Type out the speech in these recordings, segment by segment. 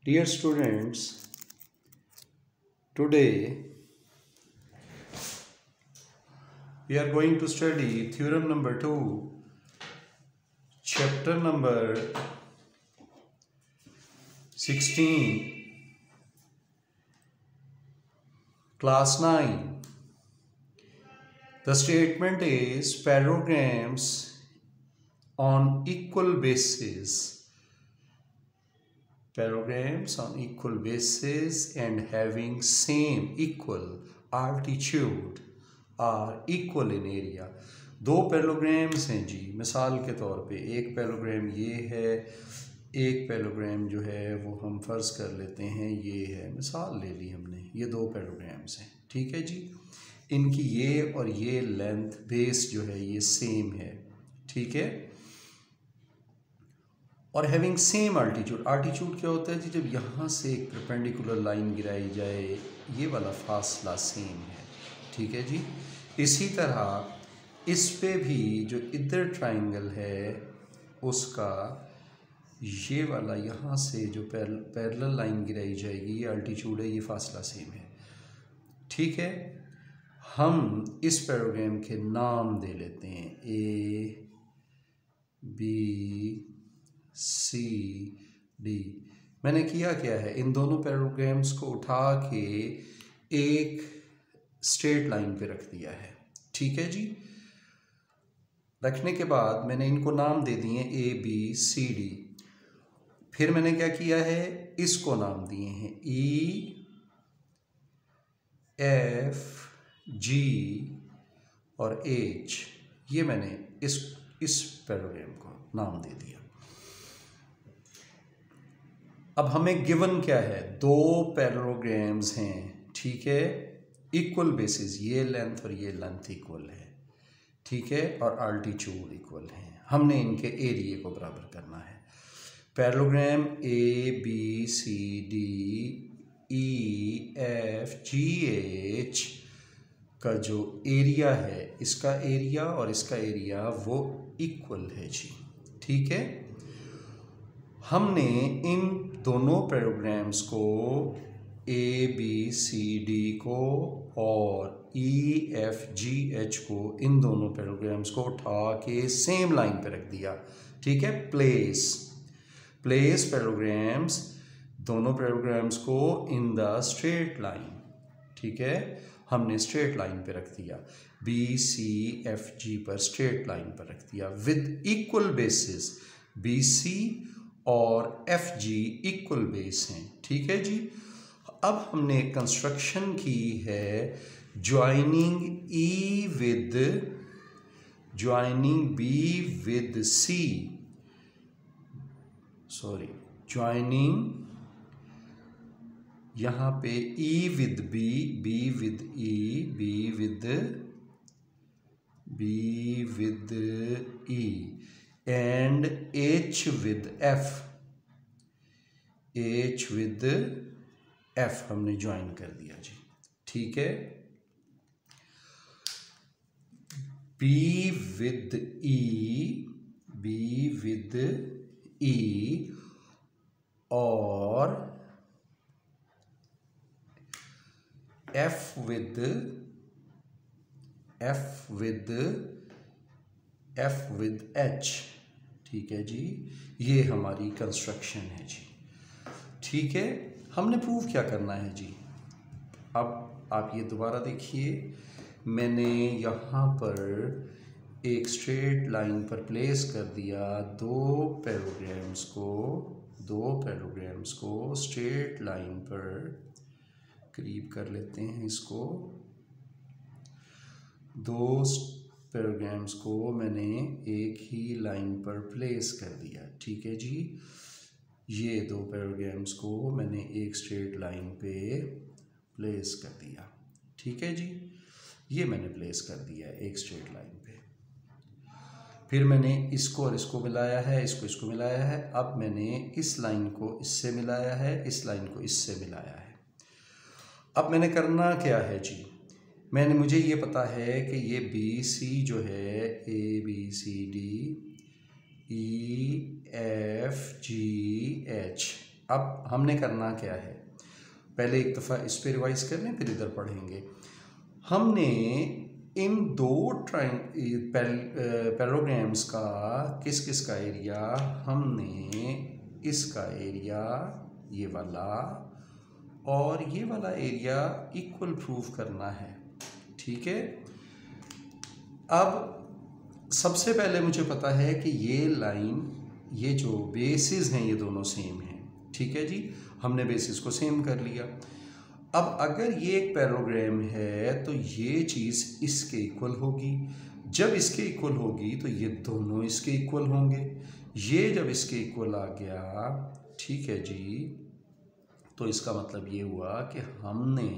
Dear students, today we are going to study theorem number 2, chapter number 16, class 9. The statement is parallelograms on equal basis. Parallelograms on equal basis and having same equal altitude are equal in area. दो parallelograms हैं जी, मिसाल के तौर पे एक parallelogram ये है, एक पैरेललोग्राम जो है वो हम फर्ज कर लेते हैं ये है, मिसाल ले ली हमने, ये दो पैरेललोग्राम्स हैं, ठीक है जी। इनकी ये और ये लेंथ बेस जो है ये सेम है, ठीक है। और हैविंग सेम अल्टीट्यूड, अल्टीट्यूड क्या होता है जी, जब यहाँ से एक परपेंडिकुलर लाइन गिराई जाए ये वाला फासला सेम है, ठीक है जी। इसी तरह इस पे भी जो इधर ट्राइंगल है उसका ये वाला यहाँ से जो पैरेलल लाइन गिराई जाएगी ये अल्टीट्यूड है, ये फासला सेम है, ठीक है। हम इस पैरेललोग्राम के नाम दे लेते हैं ए बी सी डी। मैंने किया क्या है, इन दोनों पैरेललोग्राम्स को उठा के एक स्ट्रेट लाइन पे रख दिया है, ठीक है जी। रखने के बाद मैंने इनको नाम दे दिए ए बी सी डी। फिर मैंने क्या किया है, इसको नाम दिए हैं ई एफ जी और एच। ये मैंने इस पैरेललोग्राम को नाम दे दिया। अब हमें गिवन क्या है, दो पैरेललोग्राम्स हैं, ठीक है, इक्वल बेसिस, ये लेंथ और ये लेंथ इक्वल है, ठीक है, और अल्टीट्यूड इक्वल है। हमने इनके एरिया को बराबर करना है। Parallelogram A B C D E F G H का जो एरिया है, इसका एरिया और इसका एरिया वो इक्वल है जी, ठीक है। हमने इन दोनों पैरेललोग्राम्स को ए बी सी डी को और ई एफ जी एच को, इन दोनों पैरेललोग्राम्स को उठा के सेम लाइन पे रख दिया, ठीक है। प्लेस पैरेललोग्राम्स, दोनों पैरेललोग्राम्स को इन द स्ट्रेट लाइन, ठीक है, हमने स्ट्रेट लाइन पे रख दिया। बी सी एफ जी पर स्ट्रेट लाइन पर रख दिया with equal bases. B C और एफ जी इक्वल बेस हैं, ठीक है जी। अब हमने कंस्ट्रक्शन की है joining B with C, sorry, joining यहाँ पे E with B, B with E, B with E and H with F हमने ज्वाइन कर दिया जी, ठीक है। बी विद ई और एफ विद एच, ठीक है जी। ये हमारी कंस्ट्रक्शन है जी, ठीक है। हमने प्रूव क्या करना है जी। अब आप ये दोबारा देखिए, मैंने यहाँ पर एक स्ट्रेट लाइन पर प्लेस कर दिया दो पैरेललोग्राम्स को स्ट्रेट लाइन पर, करीब कर लेते हैं इसको, दो पैरेललोग्राम्स को मैंने एक ही लाइन पर प्लेस कर दिया, ठीक है जी। ये दो पैरेललोग्राम्स को मैंने एक स्ट्रेट लाइन पे प्लेस कर दिया, ठीक है जी। ये मैंने प्लेस कर दिया एक स्ट्रेट लाइन पे। फिर मैंने इसको और इसको मिलाया है, इसको मिलाया है। अब मैंने इस लाइन को इससे मिलाया है, इस लाइन को इससे मिलाया है। अब मैंने करना क्या है जी, मुझे ये पता है कि ये बी सी जो है, A B C D E F G H, अब हमने करना क्या है, पहले एक दफ़ा इस पे रिवाइज कर लें फिर इधर पढ़ेंगे। हमने इन दो पैरेललोग्राम्स का किस किस का एरिया, हमने इसका एरिया ये वाला और ये वाला एरिया इक्वल प्रूफ करना है, ठीक है। अब सबसे पहले मुझे पता है कि ये लाइन, ये जो बेसिस हैं ये दोनों सेम हैं, ठीक है जी, हमने बेसिस को सेम कर लिया। अब अगर ये एक पैरेललोग्राम है तो ये चीज़ इसके इक्वल होगी, जब इसके इक्वल होगी तो ये दोनों इसके इक्वल होंगे, ये जब इसके इक्वल आ गया, ठीक है जी, तो इसका मतलब ये हुआ कि हमने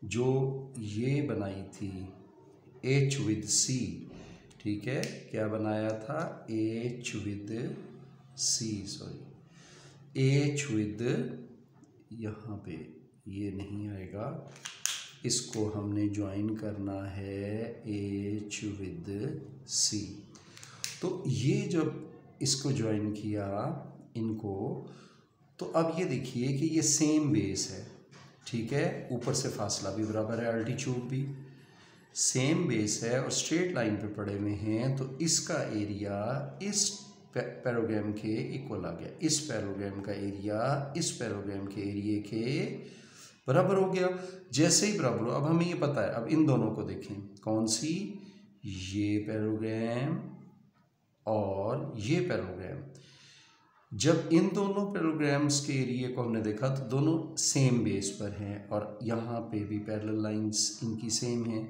जो ये बनाई थी H विद C, ठीक है, क्या बनाया था, H with C, sorry H with, यहाँ पे ये नहीं आएगा, इसको हमने ज्वाइन करना है H विद C। तो ये जब इसको ज्वाइन किया इनको, तो अब ये देखिए कि ये सेम बेस है, ठीक है, ऊपर से फासला भी बराबर है, अल्टीट्यूड भी सेम बेस है और स्ट्रेट लाइन पे पड़े हुए हैं, तो इसका एरिया इस पैरेललोग्राम के इक्वल आ गया, इस पैरेललोग्राम का एरिया इस पैरेललोग्राम के एरिया के बराबर हो गया। जैसे ही बराबर हो, अब हमें ये पता है, अब इन दोनों को देखें, कौन सी, ये पैरेललोग्राम और ये पैरेललोग्राम, जब इन दोनों पैरेललोग्राम्स के एरिया को हमने देखा तो दोनों सेम बेस पर हैं और यहाँ पे भी पैरेलल लाइंस इनकी सेम हैं,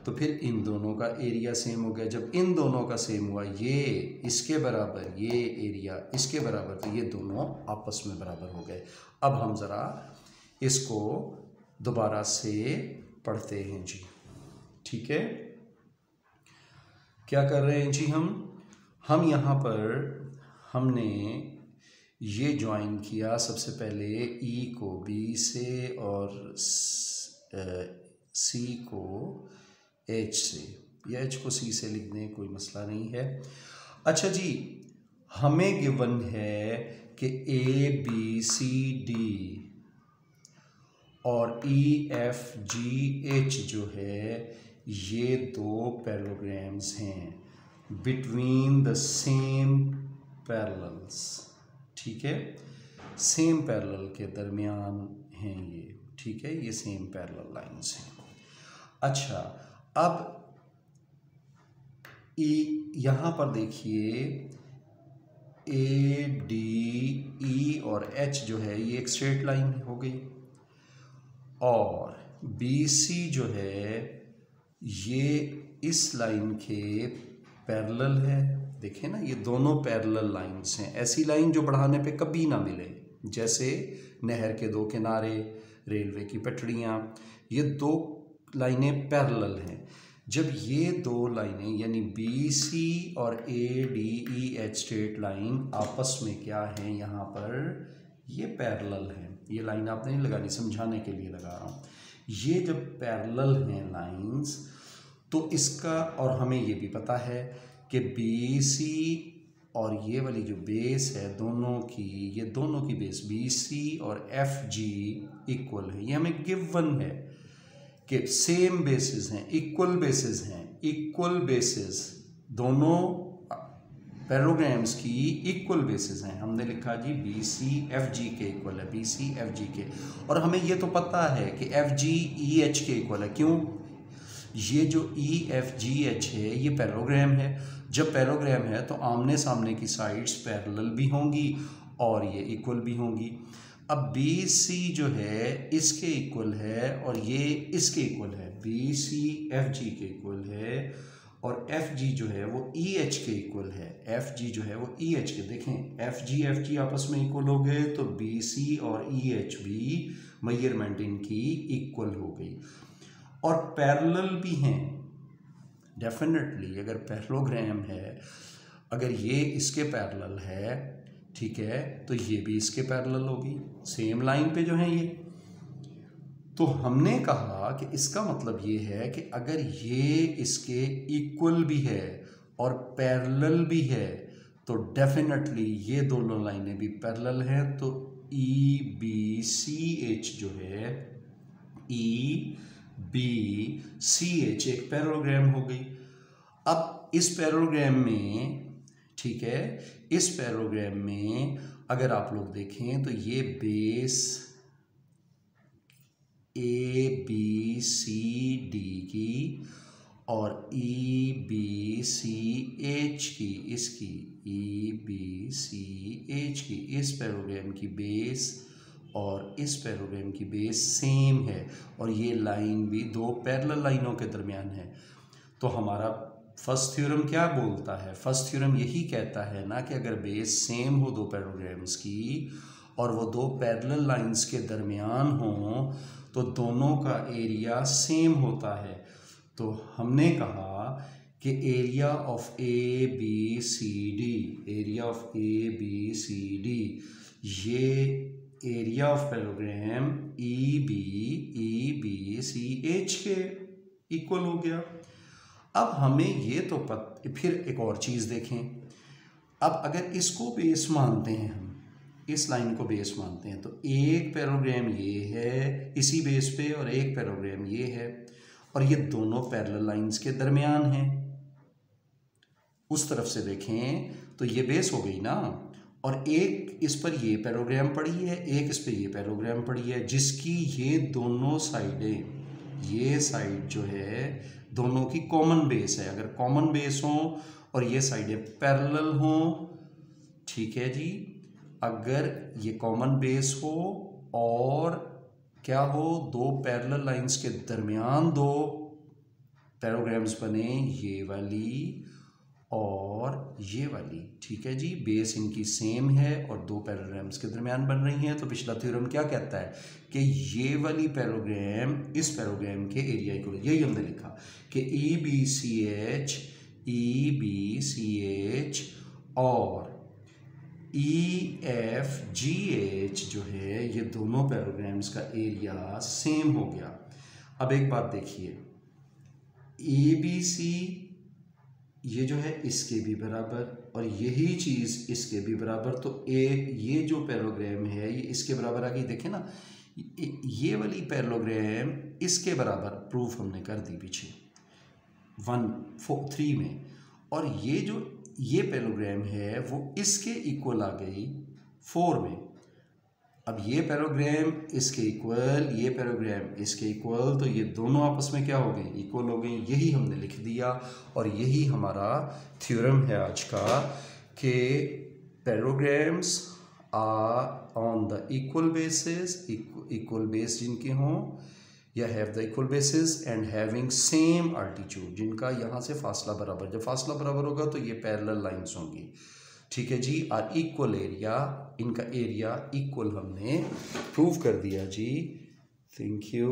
तो फिर इन दोनों का एरिया सेम हो गया। जब इन दोनों का सेम हुआ, ये इसके बराबर, ये एरिया इसके बराबर, तो ये दोनों आपस में बराबर हो गए। अब हम ज़रा इसको दोबारा से पढ़ते हैं जी, ठीक है। क्या कर रहे हैं जी, हम यहाँ पर हमने ये ज्वाइन किया सबसे पहले E को B से और C को H से, या H को C से लिख दें, कोई मसला नहीं है। अच्छा जी, हमें गिवन है कि A B C D और E F G H जो है ये दो पैरेललोग्राम्स हैं बिटवीन द सेम पैरेलल्स, ठीक है, सेम पैरेलल के दरमियान हैं ये, ठीक है, ये सेम पैरेलल लाइंस हैं। अच्छा, अब यहाँ पर देखिए A D E और H जो है ये एक स्ट्रेट लाइन हो गई, और B C जो है ये इस लाइन के पैरेलल है। देखें ना, ये दोनों पैरेलल लाइंस हैं, ऐसी लाइन जो बढ़ाने पे कभी ना मिले, जैसे नहर के दो किनारे, रेलवे की पटरियाँ, ये दो लाइनें पैरेलल हैं। जब ये दो लाइनें यानी बी सी और A D E H straight line आपस में क्या हैं, यहाँ पर ये पैरेलल हैं। ये लाइन आपने नहीं लगानी, समझाने के लिए लगा रहा हूँ। ये जब पैरेलल हैं लाइंस, तो इसका, और हमें ये भी पता है कि बी सी और ये वाली जो बेस है दोनों की, ये दोनों की बेस बी सी और एफ जी इक्वल है। ये हमें गिवन है कि सेम बेसिस हैं, इक्वल बेसिस हैं, इक्वल बेसिस दोनों पैरेललोग्राम्स की इक्वल बेसिस हैं। हमने लिखा G B C F G के इक्वल है, बी सी एफ जी के, और हमें ये तो पता है कि एफ जी ई एच के इक्वल है। क्यों? ये जो ई एफ जी एच है ये पैरेललोग्राम है। जब पैरेललोग्राम है तो आमने सामने की साइड्स पैरेलल भी होंगी और ये इक्वल भी होंगी। अब बी सी जो है इसके इक्वल है और ये इसके इक्वल है, बी सी एफ जी के इक्वल है, और एफ जी जो है वो ई एच के इक्वल है, एफ जी जो है वो ई एच के। देखें एफ जी आपस में इक्वल हो गए तो बी सी और ई एच भी मेजरमेंट इनकी इक्वल हो गई, और पैरेलल भी हैं डेफिनेटली। अगर पैरेललोग्राम है, अगर ये इसके पैरेलल है, ठीक है, तो ये भी इसके पैरेलल होगी, सेम लाइन पे जो है ये। तो हमने कहा कि इसका मतलब ये है कि अगर ये इसके इक्वल भी है और पैरेलल भी है तो डेफिनेटली ये दोनों लाइनें भी पैरेलल हैं, तो EBCH जो है, EBCH एक पैरेललोग्राम हो गई। अब इस पैरेललोग्राम में, ठीक है, इस पैरेललोग्राम में अगर आप लोग देखें तो ये बेस ABCD की और EBCH की, इसकी EBCH की, इस पैरेललोग्राम की बेस और इस पैरेललोग्राम की बेस सेम है और ये लाइन भी दो पैरेलल लाइनों के दरमियान है। तो हमारा फर्स्ट थ्योरम क्या बोलता है? फर्स्ट थ्योरम यही कहता है ना कि अगर बेस सेम हो दो पैरेललोग्राम्स की और वो दो पैरेलल लाइंस के दरमियान हो तो दोनों का एरिया सेम होता है। तो हमने कहा कि area of ABCD, area of ABCD, ये एरिया ऑफ पैरेललोग्राम EBCH के इक्वल हो गया। अब हमें ये तो फिर एक और चीज़ देखें। अब अगर इसको बेस मानते हैं, हम इस लाइन को बेस मानते हैं, तो एक पैरेललोग्राम ये है इसी बेस पे और एक पैरेललोग्राम ये है और ये दोनों पैरेलल लाइंस के दरमियान हैं। उस तरफ से देखें तो ये बेस हो गई ना, और एक इस पर ये पैरेललोग्राम पड़ी है, एक इस पर ये पैरेललोग्राम पड़ी है, जिसकी ये दोनों साइडें, ये साइड जो है दोनों की कॉमन बेस है। अगर कॉमन बेस हो और ये साइडें पैरेलल हों, ठीक है जी, अगर ये कॉमन बेस हो और क्या हो, दो पैरेलल लाइंस के दरमियान दो पैरेललोग्राम्स बने, ये वाली और ये वाली, ठीक है जी, बेस इनकी सेम है और दो पैरेललोग्राम्स के दरमियान बन रही हैं। तो पिछला थ्योरम क्या कहता है कि ये वाली पैरेललोग्राम इस पैरेललोग्राम के एरिया इक्वल, यही हमने लिखा कि EBCH और EFGH जो है, ये दोनों पैरेललोग्राम्स का एरिया सेम हो गया। अब एक बात देखिए, ABC ये जो है इसके भी बराबर और यही चीज़ इसके भी बराबर, तो ये जो पैरेललोग्राम है ये इसके बराबर आ गई। देखें ना, ये वाली पैरेललोग्राम इसके बराबर प्रूफ हमने कर दी पीछे 1-4-3 में, और ये जो ये पैरेललोग्राम है वो इसके इक्वल आ गई 4 में। अब ये पैरेललोग्राम इसके इक्वल, ये पैरेललोग्राम इसके इक्वल, तो ये दोनों आपस में क्या हो गए, इक्वल हो गए। यही हमने लिख दिया और यही हमारा थ्योरम है आज का कि parallelograms are on the equal bases, equal base जिनके हों, या have the equal bases and having same altitude, जिनका यहाँ से फासला बराबर, जब फासला बराबर होगा तो ये पैरेलल लाइंस होंगी, ठीक है जी, और इक्वल एरिया, इनका एरिया इक्वल हमने प्रूव कर दिया जी। Thank you.